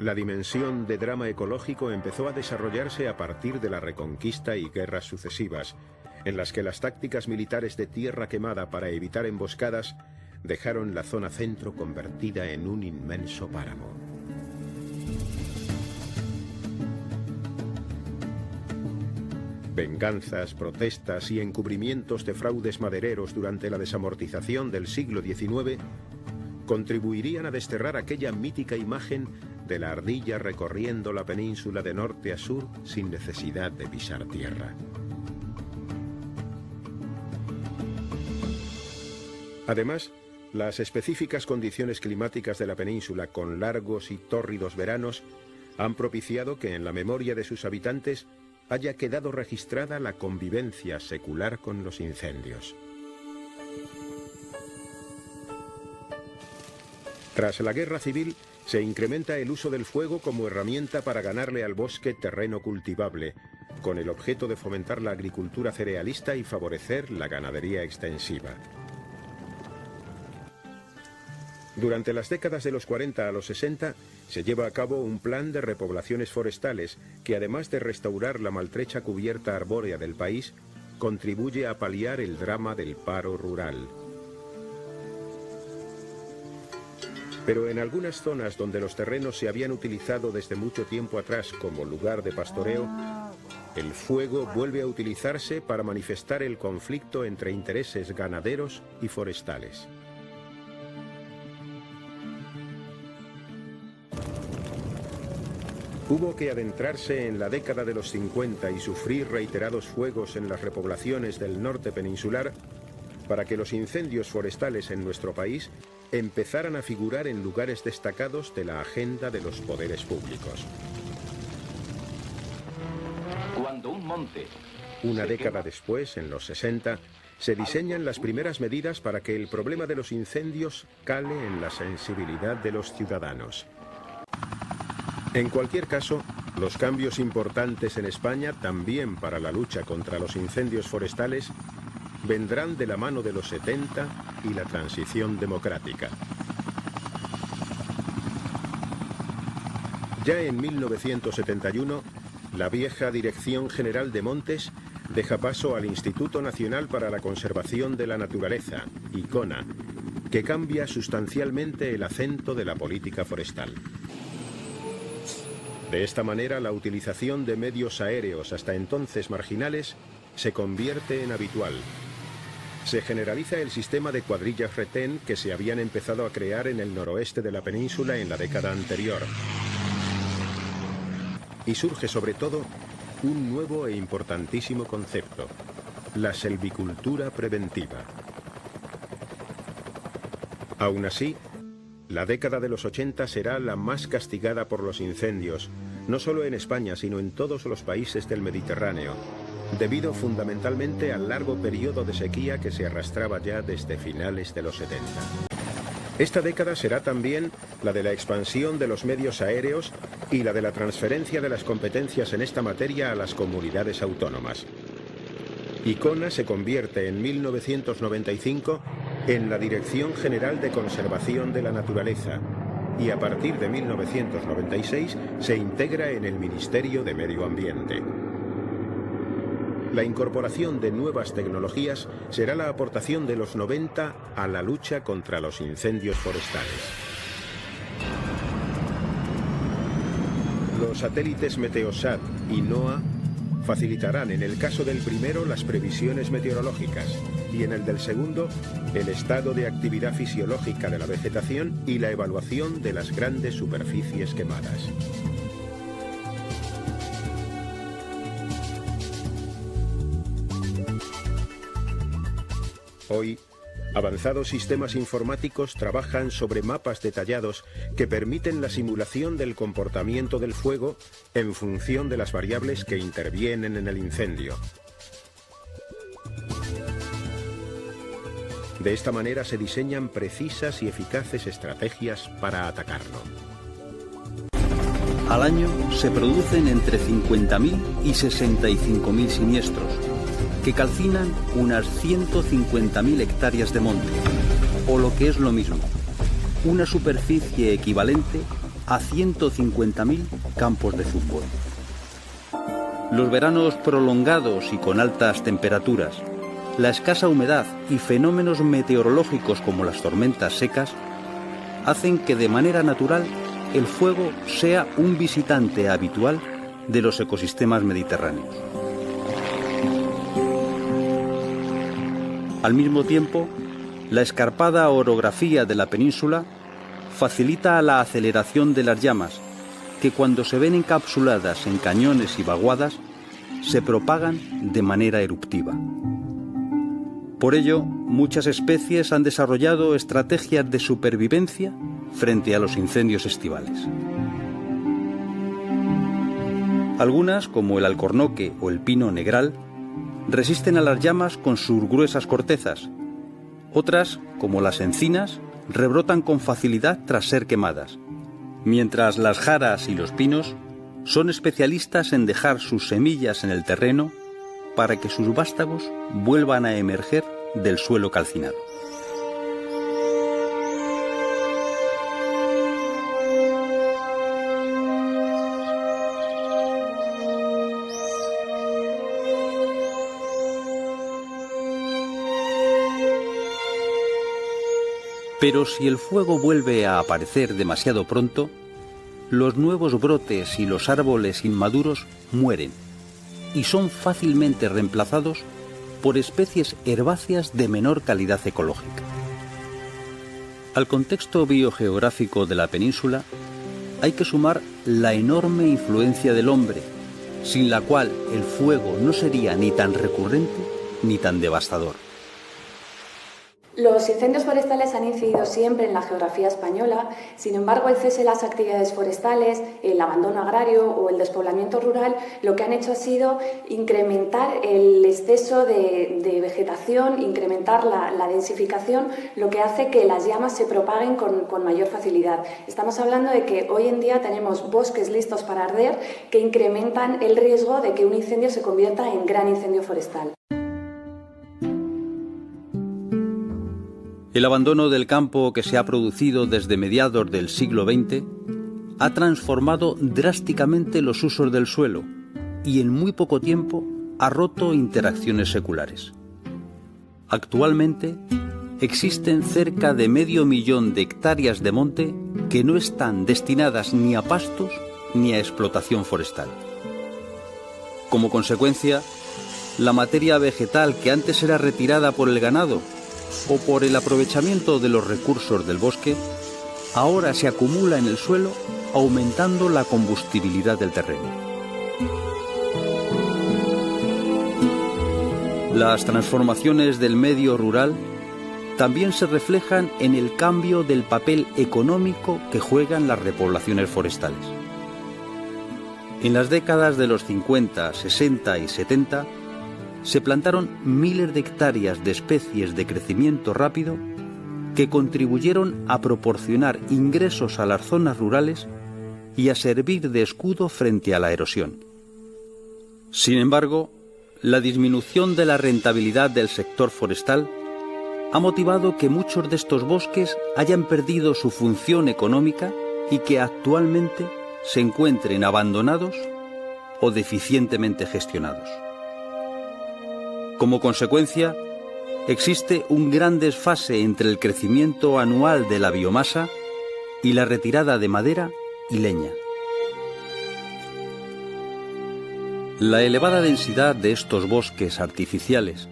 La dimensión de drama ecológico empezó a desarrollarse a partir de la Reconquista y guerras sucesivas, en las que las tácticas militares de tierra quemada para evitar emboscadas dejaron la zona centro convertida en un inmenso páramo. Venganzas, protestas y encubrimientos de fraudes madereros durante la desamortización del siglo XIX contribuirían a desterrar aquella mítica imagen de la ardilla recorriendo la península de norte a sur sin necesidad de pisar tierra. Además, las específicas condiciones climáticas de la península, con largos y tórridos veranos, han propiciado que en la memoria de sus habitantes haya quedado registrada la convivencia secular con los incendios. Tras la guerra civil, se incrementa el uso del fuego como herramienta para ganarle al bosque terreno cultivable, con el objeto de fomentar la agricultura cerealista y favorecer la ganadería extensiva. Durante las décadas de los 40 a los 60 se lleva a cabo un plan de repoblaciones forestales que, además de restaurar la maltrecha cubierta arbórea del país, contribuye a paliar el drama del paro rural. Pero en algunas zonas donde los terrenos se habían utilizado desde mucho tiempo atrás como lugar de pastoreo, el fuego vuelve a utilizarse para manifestar el conflicto entre intereses ganaderos y forestales. Hubo que adentrarse en la década de los 50 y sufrir reiterados fuegos en las repoblaciones del norte peninsular para que los incendios forestales en nuestro país empezaran a figurar en lugares destacados de la agenda de los poderes públicos. Cuando un monte... Una década después, en los 60, se diseñan las primeras medidas para que el problema de los incendios cale en la sensibilidad de los ciudadanos. En cualquier caso, los cambios importantes en España, también para la lucha contra los incendios forestales, vendrán de la mano de los 70 y la transición democrática. Ya en 1971, la vieja Dirección General de Montes deja paso al Instituto Nacional para la Conservación de la Naturaleza, ICONA, que cambia sustancialmente el acento de la política forestal. De esta manera, la utilización de medios aéreos hasta entonces marginales se convierte en habitual. Se generaliza el sistema de cuadrillas retén que se habían empezado a crear en el noroeste de la península en la década anterior. Y surge sobre todo un nuevo e importantísimo concepto: la selvicultura preventiva. Aún así, la década de los 80 será la más castigada por los incendios, no solo en España, sino en todos los países del Mediterráneo, debido fundamentalmente al largo periodo de sequía que se arrastraba ya desde finales de los 70. Esta década será también la de la expansión de los medios aéreos y la de la transferencia de las competencias en esta materia a las comunidades autónomas. ICONA se convierte en 1995 en la Dirección General de Conservación de la Naturaleza y a partir de 1996 se integra en el Ministerio de Medio Ambiente. La incorporación de nuevas tecnologías será la aportación de los 90 a la lucha contra los incendios forestales. Los satélites Meteosat y NOAA facilitarán en el caso del primero las previsiones meteorológicas y en el del segundo el estado de actividad fisiológica de la vegetación y la evaluación de las grandes superficies quemadas. Hoy, avanzados sistemas informáticos trabajan sobre mapas detallados que permiten la simulación del comportamiento del fuego en función de las variables que intervienen en el incendio. De esta manera se diseñan precisas y eficaces estrategias para atacarlo. Al año se producen entre 50.000 y 65.000 siniestros, que calcinan unas 150.000 hectáreas de monte, o lo que es lo mismo, una superficie equivalente a 150.000 campos de fútbol. Los veranos prolongados y con altas temperaturas, la escasa humedad y fenómenos meteorológicos como las tormentas secas hacen que de manera natural el fuego sea un visitante habitual de los ecosistemas mediterráneos. Al mismo tiempo, la escarpada orografía de la península facilita la aceleración de las llamas, que cuando se ven encapsuladas en cañones y vaguadas, se propagan de manera eruptiva. Por ello, muchas especies han desarrollado estrategias de supervivencia frente a los incendios estivales. Algunas, como el alcornoque o el pino negral, resisten a las llamas con sus gruesas cortezas. Otras, como las encinas, rebrotan con facilidad tras ser quemadas, mientras las jaras y los pinos son especialistas en dejar sus semillas en el terreno para que sus vástagos vuelvan a emerger del suelo calcinado. Pero si el fuego vuelve a aparecer demasiado pronto, los nuevos brotes y los árboles inmaduros mueren y son fácilmente reemplazados por especies herbáceas de menor calidad ecológica. Al contexto biogeográfico de la península hay que sumar la enorme influencia del hombre, sin la cual el fuego no sería ni tan recurrente ni tan devastador. Los incendios forestales han incidido siempre en la geografía española. Sin embargo, el cese de las actividades forestales, el abandono agrario o el despoblamiento rural lo que han hecho ha sido incrementar el exceso de vegetación, incrementar la densificación, lo que hace que las llamas se propaguen con mayor facilidad. Estamos hablando de que hoy en día tenemos bosques listos para arder que incrementan el riesgo de que un incendio se convierta en gran incendio forestal. El abandono del campo que se ha producido desde mediados del siglo XX ha transformado drásticamente los usos del suelo y en muy poco tiempo ha roto interacciones seculares. Actualmente existen cerca de 500.000 de hectáreas de monte que no están destinadas ni a pastos ni a explotación forestal. Como consecuencia, la materia vegetal que antes era retirada por el ganado o por el aprovechamiento de los recursos del bosque, ahora se acumula en el suelo, aumentando la combustibilidad del terreno. Las transformaciones del medio rural también se reflejan en el cambio del papel económico que juegan las repoblaciones forestales. En las décadas de los 50, 60 y 70, se plantaron miles de hectáreas de especies de crecimiento rápido que contribuyeron a proporcionar ingresos a las zonas rurales y a servir de escudo frente a la erosión. Sin embargo, la disminución de la rentabilidad del sector forestal ha motivado que muchos de estos bosques hayan perdido su función económica y que actualmente se encuentren abandonados o deficientemente gestionados. Como consecuencia, existe un gran desfase entre el crecimiento anual de la biomasa y la retirada de madera y leña. La elevada densidad de estos bosques artificiales,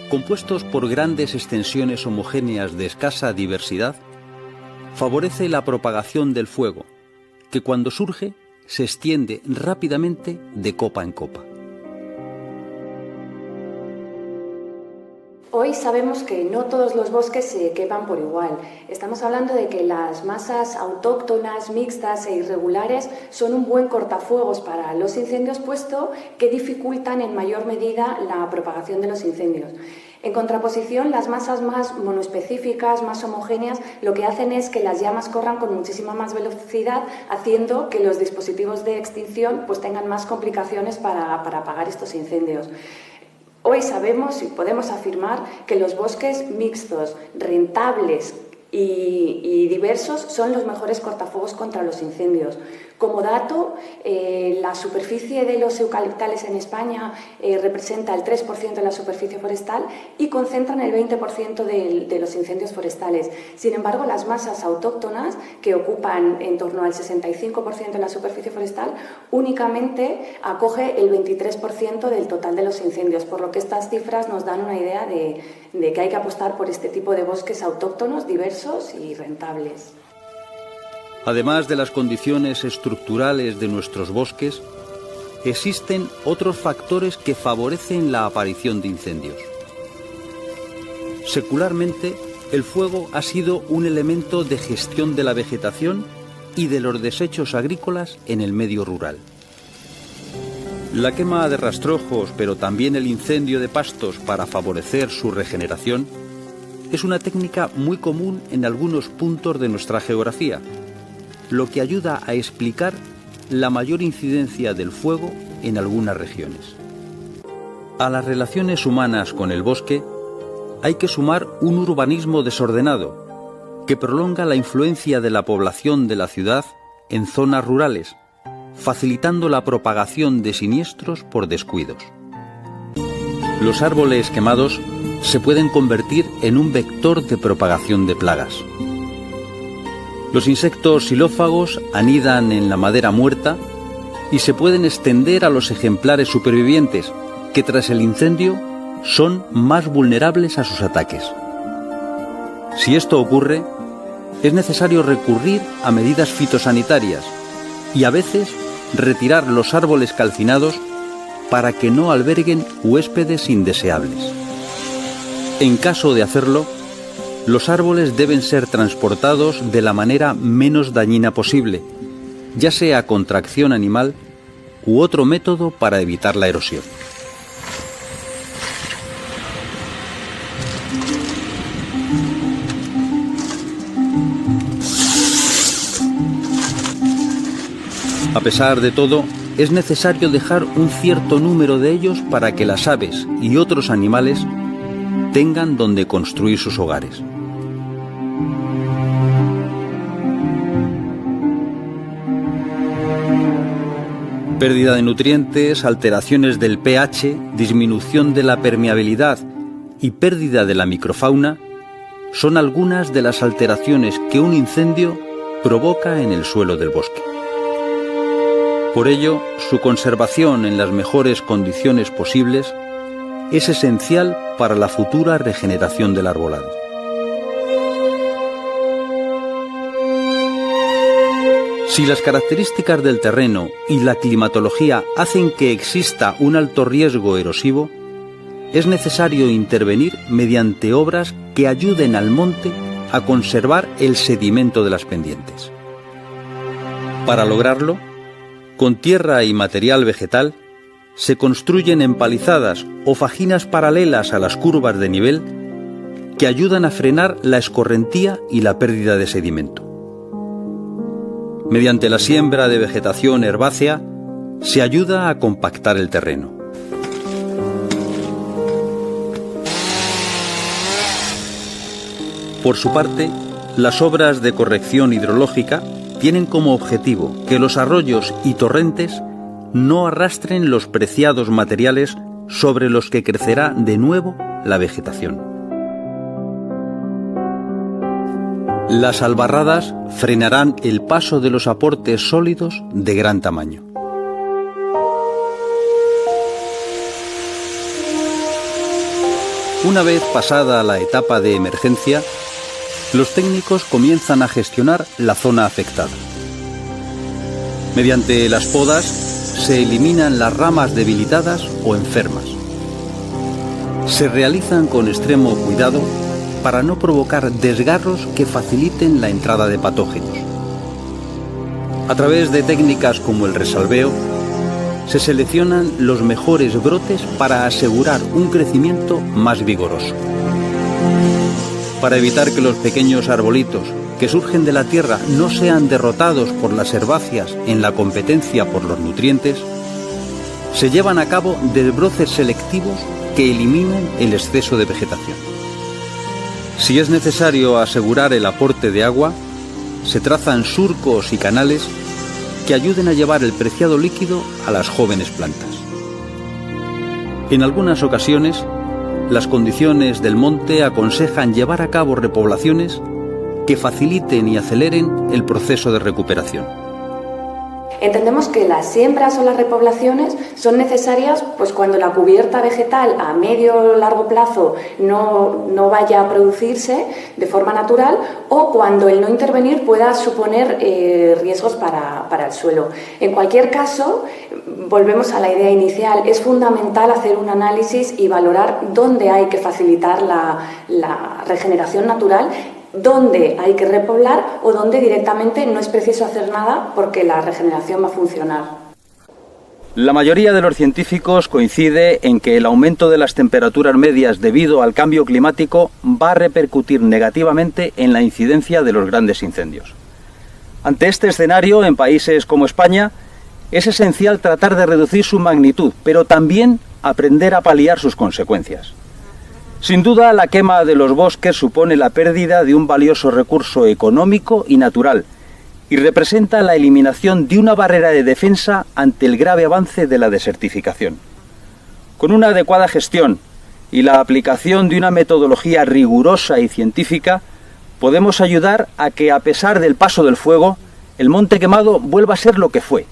compuestos por grandes extensiones homogéneas de escasa diversidad, favorece la propagación del fuego, que cuando surge se extiende rápidamente de copa en copa. Hoy sabemos que no todos los bosques se queman por igual. Estamos hablando de que las masas autóctonas, mixtas e irregulares son un buen cortafuegos para los incendios, puesto que dificultan en mayor medida la propagación de los incendios. En contraposición, las masas más monoespecíficas, más homogéneas, lo que hacen es que las llamas corran con muchísima más velocidad, haciendo que los dispositivos de extinción pues tengan más complicaciones para apagar estos incendios. Hoy sabemos y podemos afirmar que los bosques mixtos, rentables y diversos son los mejores cortafuegos contra los incendios. Como dato, la superficie de los eucaliptales en España representa el 3% de la superficie forestal y concentran el 20% de los incendios forestales. Sin embargo, las masas autóctonas, que ocupan en torno al 65% de la superficie forestal, únicamente acoge el 23% del total de los incendios, por lo que estas cifras nos dan una idea de que hay que apostar por este tipo de bosques autóctonos, diversos y rentables. Además de las condiciones estructurales de nuestros bosques, existen otros factores que favorecen la aparición de incendios. Secularmente, el fuego ha sido un elemento de gestión de la vegetación y de los desechos agrícolas en el medio rural. La quema de rastrojos, pero también el incendio de pastos para favorecer su regeneración, es una técnica muy común en algunos puntos de nuestra geografía, lo que ayuda a explicar la mayor incidencia del fuego en algunas regiones. A las relaciones humanas con el bosque hay que sumar un urbanismo desordenado que prolonga la influencia de la población de la ciudad en zonas rurales, facilitando la propagación de siniestros por descuidos. Los árboles quemados se pueden convertir en un vector de propagación de plagas. Los insectos xilófagos anidan en la madera muerta y se pueden extender a los ejemplares supervivientes, que tras el incendio son más vulnerables a sus ataques. Si esto ocurre, es necesario recurrir a medidas fitosanitarias y a veces retirar los árboles calcinados para que no alberguen huéspedes indeseables. En caso de hacerlo, los árboles deben ser transportados de la manera menos dañina posible, ya sea con tracción animal u otro método para evitar la erosión. A pesar de todo, es necesario dejar un cierto número de ellos para que las aves y otros animales tengan donde construir sus hogares. Pérdida de nutrientes, alteraciones del pH, disminución de la permeabilidad y pérdida de la microfauna son algunas de las alteraciones que un incendio provoca en el suelo del bosque. Por ello, su conservación en las mejores condiciones posibles es esencial para la futura regeneración del arbolado. Si las características del terreno y la climatología hacen que exista un alto riesgo erosivo, es necesario intervenir mediante obras que ayuden al monte a conservar el sedimento de las pendientes. Para lograrlo, con tierra y material vegetal, se construyen empalizadas o fajinas paralelas a las curvas de nivel que ayudan a frenar la escorrentía y la pérdida de sedimento. Mediante la siembra de vegetación herbácea, se ayuda a compactar el terreno. Por su parte, las obras de corrección hidrológica tienen como objetivo que los arroyos y torrentes no arrastren los preciados materiales sobre los que crecerá de nuevo la vegetación. Las albarradas frenarán el paso de los aportes sólidos de gran tamaño. Una vez pasada la etapa de emergencia, los técnicos comienzan a gestionar la zona afectada. Mediante las podas se eliminan las ramas debilitadas o enfermas. Se realizan con extremo cuidado para no provocar desgarros que faciliten la entrada de patógenos. A través de técnicas como el resalveo, se seleccionan los mejores brotes para asegurar un crecimiento más vigoroso. Para evitar que los pequeños arbolitos que surgen de la tierra no sean derrotados por las herbáceas en la competencia por los nutrientes, se llevan a cabo desbroces selectivos que eliminan el exceso de vegetación. Si es necesario asegurar el aporte de agua, se trazan surcos y canales que ayuden a llevar el preciado líquido a las jóvenes plantas. En algunas ocasiones, las condiciones del monte aconsejan llevar a cabo repoblaciones que faciliten y aceleren el proceso de recuperación. Entendemos que las siembras o las repoblaciones son necesarias pues cuando la cubierta vegetal a medio o largo plazo no vaya a producirse de forma natural o cuando el no intervenir pueda suponer riesgos para el suelo. En cualquier caso, volvemos a la idea inicial, es fundamental hacer un análisis y valorar dónde hay que facilitar la regeneración natural, dónde hay que repoblar o dónde directamente no es preciso hacer nada porque la regeneración va a funcionar. La mayoría de los científicos coincide en que el aumento de las temperaturas medias debido al cambio climático va a repercutir negativamente en la incidencia de los grandes incendios. Ante este escenario, en países como España, es esencial tratar de reducir su magnitud, pero también aprender a paliar sus consecuencias. Sin duda, la quema de los bosques supone la pérdida de un valioso recurso económico y natural y representa la eliminación de una barrera de defensa ante el grave avance de la desertificación. Con una adecuada gestión y la aplicación de una metodología rigurosa y científica, podemos ayudar a que, a pesar del paso del fuego, el monte quemado vuelva a ser lo que fue,